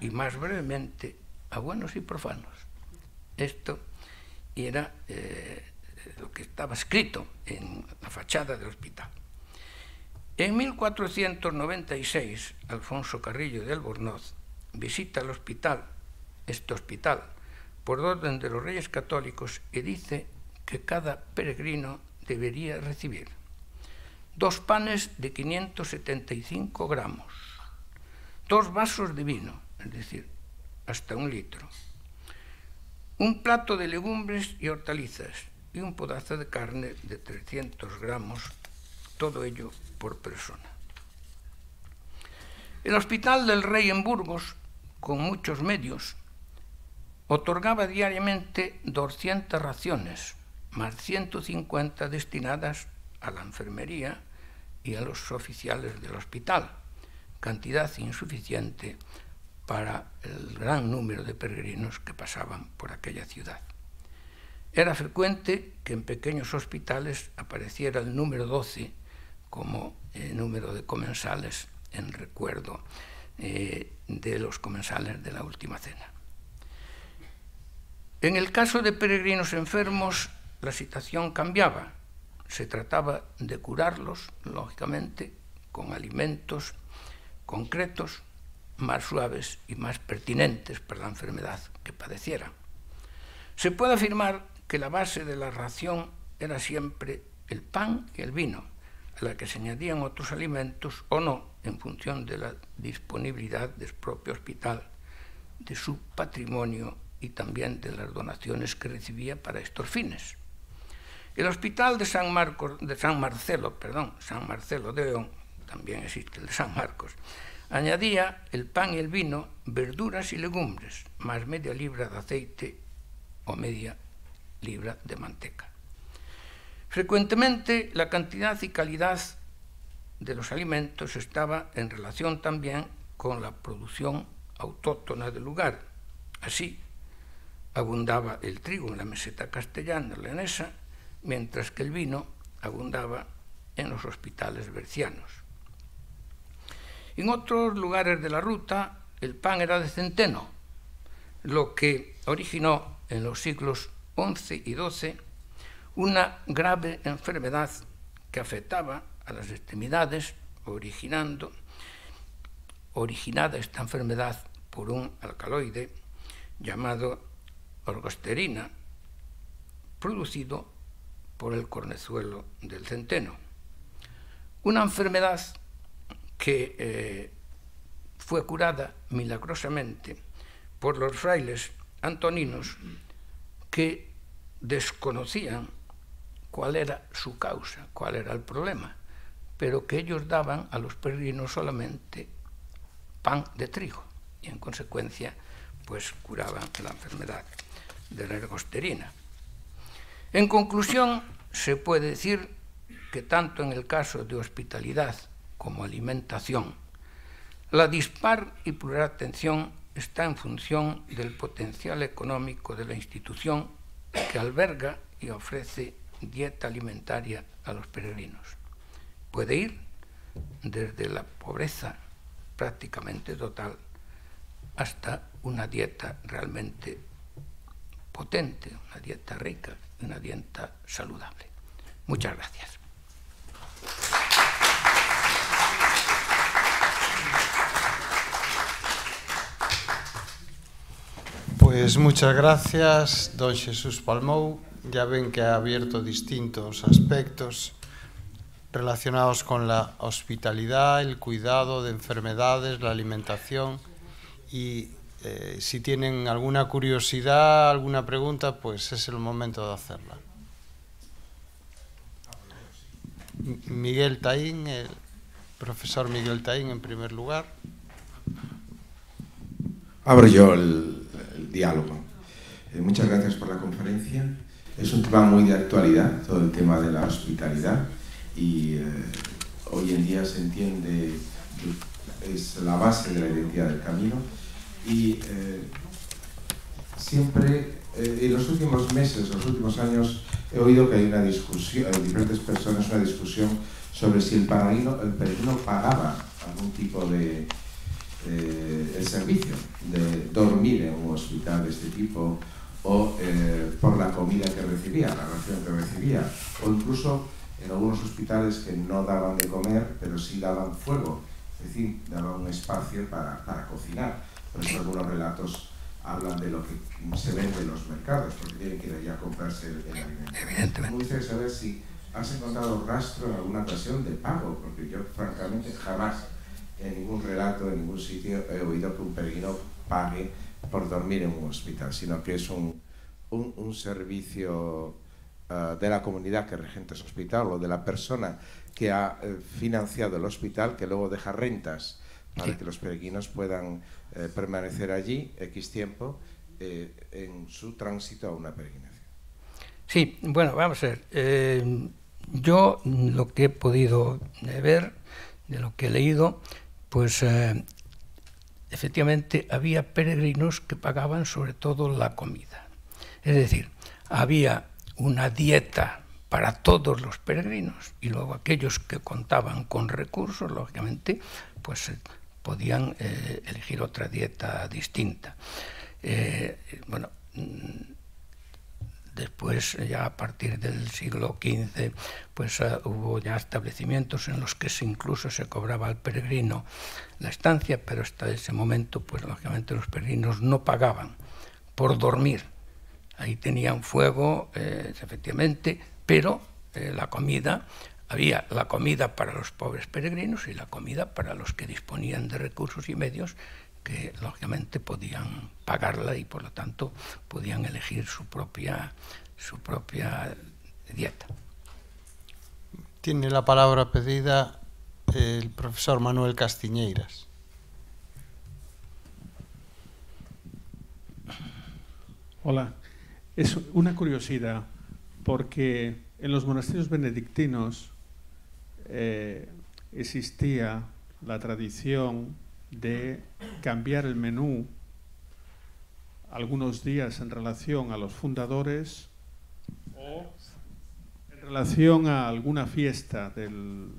S2: y más brevemente a buenos y profanos. Esto era lo que estaba escrito en la fachada del hospital. En 1496, Alfonso Carrillo de Albornoz visita el hospital, por orden de los Reyes Católicos, y dice que cada peregrino debería recibir 2 panes de 575 gramos, 2 vasos de vino, es decir, hasta 1 litro, un plato de legumbres y hortalizas y un pedazo de carne de 300 gramos, todo ello por persona. El Hospital del Rey en Burgos, con muchos medios, otorgaba diariamente 200 raciones, más 150 destinadas a la enfermería y a los oficiales del hospital, cantidad insuficiente para el gran número de peregrinos que pasaban por aquella ciudad. Era frecuente que en pequeños hospitales apareciera el número 12 como número de comensales en recuerdo de los comensales de la Última Cena. En el caso de peregrinos enfermos, la situación cambiaba. Se trataba de curarlos, lógicamente, con alimentos concretos, más suaves y más pertinentes para la enfermedad que padecieran. Se puede afirmar que la base de la ración era siempre el pan y el vino, a la que se añadían otros alimentos o no, en función de la disponibilidad del propio hospital, de su patrimonio y también de las donaciones que recibía para estos fines. El hospital de San Marcelo de León, también existe el de San Marcos, añadía el pan y el vino, verduras y legumbres, más media libra de aceite o media libra de manteca. Frecuentemente, la cantidad y calidad de los alimentos estaba en relación también con la producción autóctona del lugar. Así, abundaba el trigo en la meseta castellana leonesa, mientras que el vino abundaba en los hospitales bercianos. En otros lugares de la ruta, el pan era de centeno, lo que originó en los siglos XI y XII una grave enfermedad que afectaba a las extremidades, originada esta enfermedad por un alcaloide llamado orgosterina, producido por el cornezuelo del centeno. Una enfermedad que fue curada milagrosamente por los frailes antoninos, que desconocían cuál era su causa, cuál era el problema, pero que ellos daban a los peregrinos solamente pan de trigo y en consecuencia pues curaban la enfermedad de la ergosterina. En conclusión, se puede decir que tanto en el caso de hospitalidad como alimentación, la dispar y plural atención está en función del potencial económico de la institución que alberga y ofrece dieta alimentaria a los peregrinos. Puede ir desde la pobreza prácticamente total hasta una dieta realmente potente, una dieta rica, una dieta saludable. Muchas gracias.
S1: Pues muchas gracias, don Jesús Palmou. Ya ven que ha abierto distintos aspectos relacionados con la hospitalidad, el cuidado de enfermedades, la alimentación. Y si tienen alguna curiosidad, alguna pregunta, pues es el momento de hacerla. Miguel Taín, el profesor Miguel Taín, en primer lugar.
S3: Abro yo el diálogo. Muchas gracias por la conferencia. Es un tema muy de actualidad, todo el tema de la hospitalidad, y hoy en día se entiende que es la base de la identidad del camino, y siempre en los últimos meses, los últimos años, he oído que hay una discusión, en diferentes personas, una discusión sobre si el peregrino pagaba algún tipo de el servicio de dormir en un hospital de este tipo, o por la comida que recibía, la ración que recibía, o incluso en algunos hospitales que no daban de comer, pero sí daban fuego, es decir, daban un espacio para cocinar. Por eso algunos relatos hablan de lo que se vende en los mercados, porque tienen que ir allá a comprarse el alimento.
S2: Evidentemente.
S3: Me gustaría saber si has encontrado rastro en alguna ocasión de pago, porque yo francamente jamás en ningún relato, en ningún sitio he oído que un peregrino pague por dormir en un hospital, sino que es un servicio de la comunidad que regenta ese hospital, o de la persona que ha financiado el hospital, que luego deja rentas para que los peregrinos puedan permanecer allí X tiempo en su tránsito a una peregrinación.
S2: Sí, bueno, vamos a ver. Yo lo que he podido ver, de lo que he leído, pues efectivamente había peregrinos que pagaban sobre todo la comida. Es decir, había una dieta para todos los peregrinos, y luego aquellos que contaban con recursos, lógicamente, pues podían elegir otra dieta distinta. Bueno, después, ya a partir del siglo XV, pues hubo ya establecimientos en los que incluso se cobraba al peregrino la estancia, pero hasta ese momento, pues lógicamente los peregrinos no pagaban por dormir. Ahí tenían fuego, efectivamente, pero la comida, había la comida para los pobres peregrinos y la comida para los que disponían de recursos y medios, que lógicamente podían pagarla y por lo tanto podían elegir su propia dieta.
S1: Tiene la palabra pedida el profesor Manuel Castiñeiras.
S4: Hola, es una curiosidad, porque en los monasterios benedictinos existía la tradición de cambiar el menú algunos días en relación a los fundadores o en relación a alguna fiesta del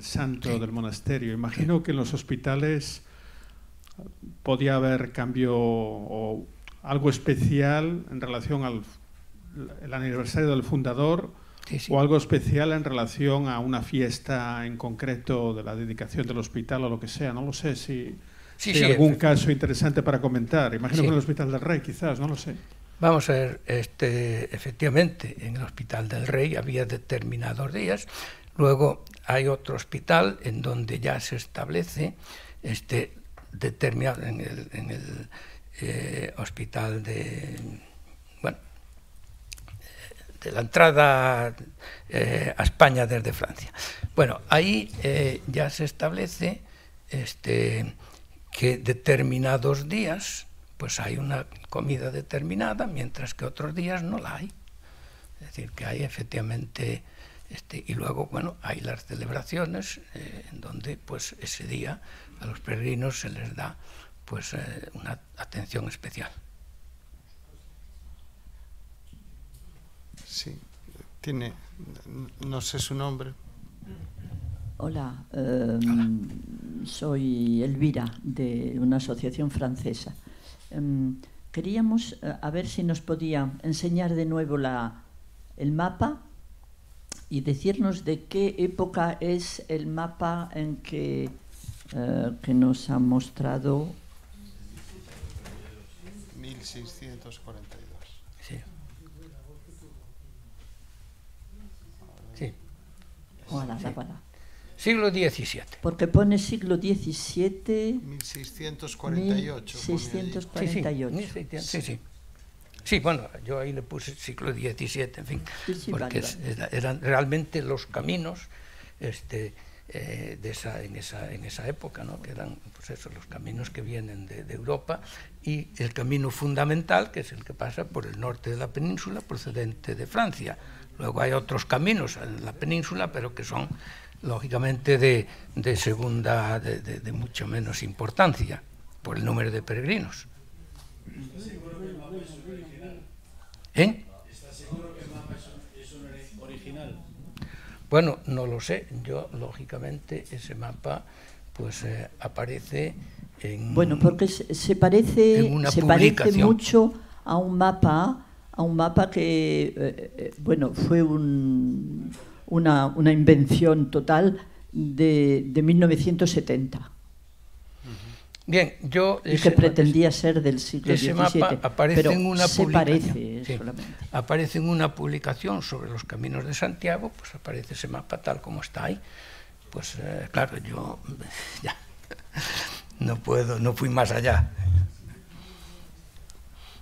S4: santo del monasterio. Imagino que en los hospitales podía haber cambio o algo especial en relación al aniversario del fundador, sí. O algo especial en relación a una fiesta en concreto de la dedicación del hospital o lo que sea. No lo sé si hay algún caso interesante para comentar. Imagino que en el Hospital del Rey quizás, no lo sé.
S2: Vamos a ver, efectivamente, en el Hospital del Rey había determinados días. Luego hay otro hospital en donde ya se establece determinado, en el hospital de la entrada a España desde Francia. Bueno, ahí ya se establece que determinados días pues hay una comida determinada, mientras que otros días no la hay. Es decir, que hay efectivamente, y luego, bueno, hay las celebraciones en donde pues ese día a los peregrinos se les da pues una atención especial.
S1: Sí, tiene, no sé su nombre.
S5: Hola, soy Elvira, de una asociación francesa. Queríamos a ver si nos podía enseñar de nuevo el mapa y decirnos de qué época es el mapa en que nos ha mostrado.
S1: 1642.
S2: Sí. Sí.
S5: Voilà,
S2: Sí.
S5: voilà.
S2: Siglo XVII.
S5: Porque pone siglo XVII.
S1: 1648.
S5: 1648.
S2: Sí, sí. Sí, bueno, yo ahí le puse siglo XVII, en fin,
S5: Sí,
S2: porque
S5: vale.
S2: eran realmente los caminos en esa época, ¿no? Que eran, pues eso, los caminos que vienen de Europa, y el camino fundamental, que es el que pasa por el norte de la península, procedente de Francia. Luego hay otros caminos en la península, pero que son, lógicamente, de mucho menos importancia, por el número de peregrinos. ¿Eh?
S6: ¿Estás seguro que el mapa es un original?
S2: Bueno, no lo sé. Yo, lógicamente, ese mapa pues aparece en...
S5: Bueno, porque se parece mucho a un mapa que bueno, fue una invención total de 1970.
S2: Bien, yo...
S5: Y que pretendía ser del siglo XVII.
S2: Ese mapa aparece
S5: pero
S2: en una
S5: se
S2: publicación.
S5: parece
S2: Sí,
S5: solamente.
S2: aparece en una publicación sobre los caminos de Santiago, pues aparece ese mapa tal como está ahí. Pues claro, yo ya no fui más allá.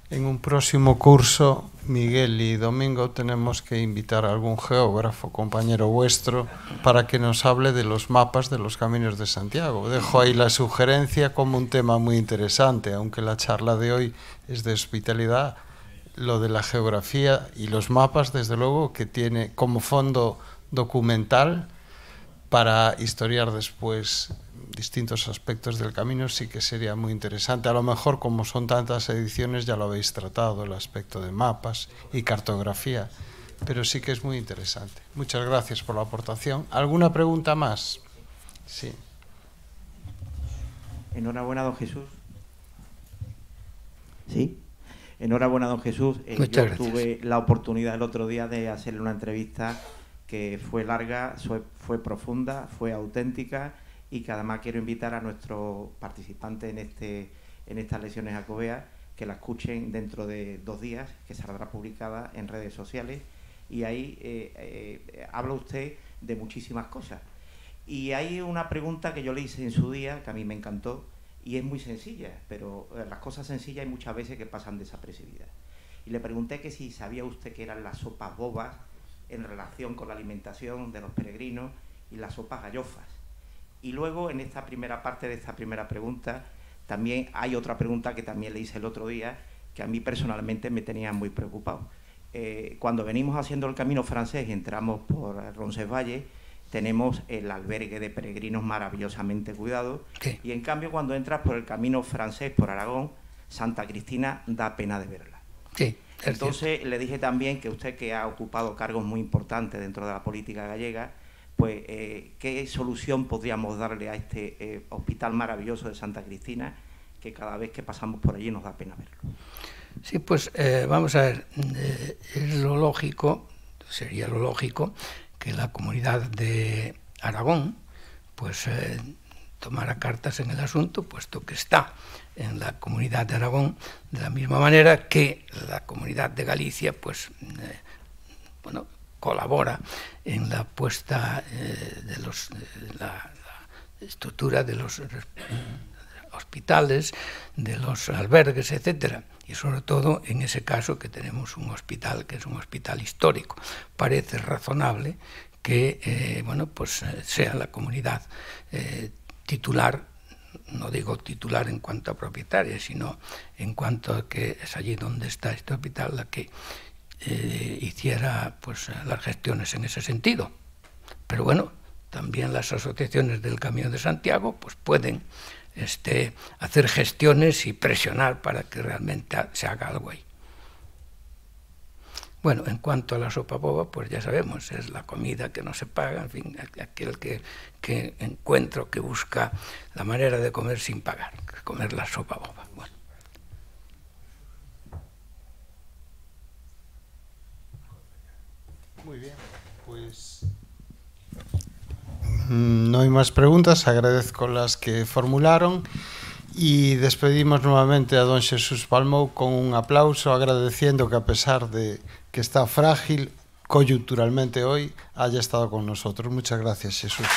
S1: En un próximo curso, Miguel y Domingo, tenemos que invitar a algún geógrafo, compañero vuestro, para que nos hable de los mapas de los caminos de Santiago. Dejo ahí la sugerencia como un tema muy interesante, aunque la charla de hoy es de hospitalidad. Lo de la geografía y los mapas, desde luego, que tiene como fondo documental para historiar después distintos aspectos del camino, sí que sería muy interesante. A lo mejor, como son tantas ediciones, ya lo habéis tratado, el aspecto de mapas y cartografía, pero sí que es muy interesante. Muchas gracias por la aportación. ¿Alguna pregunta más? Sí.
S7: Enhorabuena, don Jesús. ¿Sí? Enhorabuena, don Jesús.
S2: Muchas
S7: yo tuve la oportunidad el otro día de hacerle una entrevista que fue larga, fue profunda, fue auténtica, y que además quiero invitar a nuestros participantes en estas lecciones jacobeas que la escuchen dentro de 2 días, que saldrá publicada en redes sociales, y ahí habla usted de muchísimas cosas. Y hay una pregunta que yo le hice en su día, que a mí me encantó, y es muy sencilla, pero las cosas sencillas hay muchas veces que pasan desapercibidas. Y le pregunté que si sabía usted qué eran las sopas bobas en relación con la alimentación de los peregrinos y las sopas gallofas. Y luego, en esta primera parte de esta primera pregunta, también hay otra pregunta que también le hice el otro día, que a mí personalmente me tenía muy preocupado. Cuando venimos haciendo el camino francés y entramos por Roncesvalles, tenemos el albergue de peregrinos maravillosamente cuidado.
S2: ¿Qué?
S7: Y en cambio, cuando entras por el camino francés por Aragón, Santa Cristina da pena de verla.
S2: Sí,
S7: entonces le dije también que usted, que ha ocupado cargos muy importantes dentro de la política gallega, pues qué solución podríamos darle a este hospital maravilloso de Santa Cristina, que cada vez que pasamos por allí nos da pena verlo.
S2: Sí, pues vamos a ver, sería lo lógico que la comunidad de Aragón pues tomara cartas en el asunto, puesto que está en la comunidad de Aragón, de la misma manera que la comunidad de Galicia pues colabora en la puesta de la estructura de los hospitales, de los albergues, etcétera, y sobre todo en ese caso que tenemos un hospital que es un hospital histórico. Parece razonable que sea la comunidad titular, no digo titular en cuanto a propietaria, sino en cuanto a que es allí donde está este hospital la que hiciera pues las gestiones en ese sentido. Pero bueno, también las asociaciones del Camino de Santiago pues pueden hacer gestiones y presionar para que realmente se haga algo ahí. Bueno, en cuanto a la sopa boba, pues ya sabemos, es la comida que no se paga, en fin, aquel que encuentra o que busca la manera de comer sin pagar, comer la sopa boba. Bueno.
S1: Muy bien, pues no hay más preguntas, agradezco las que formularon y despedimos nuevamente a don Xesús Palmou con un aplauso, agradeciendo que a pesar de que está frágil coyunturalmente hoy, haya estado con nosotros. Muchas gracias, Xesús.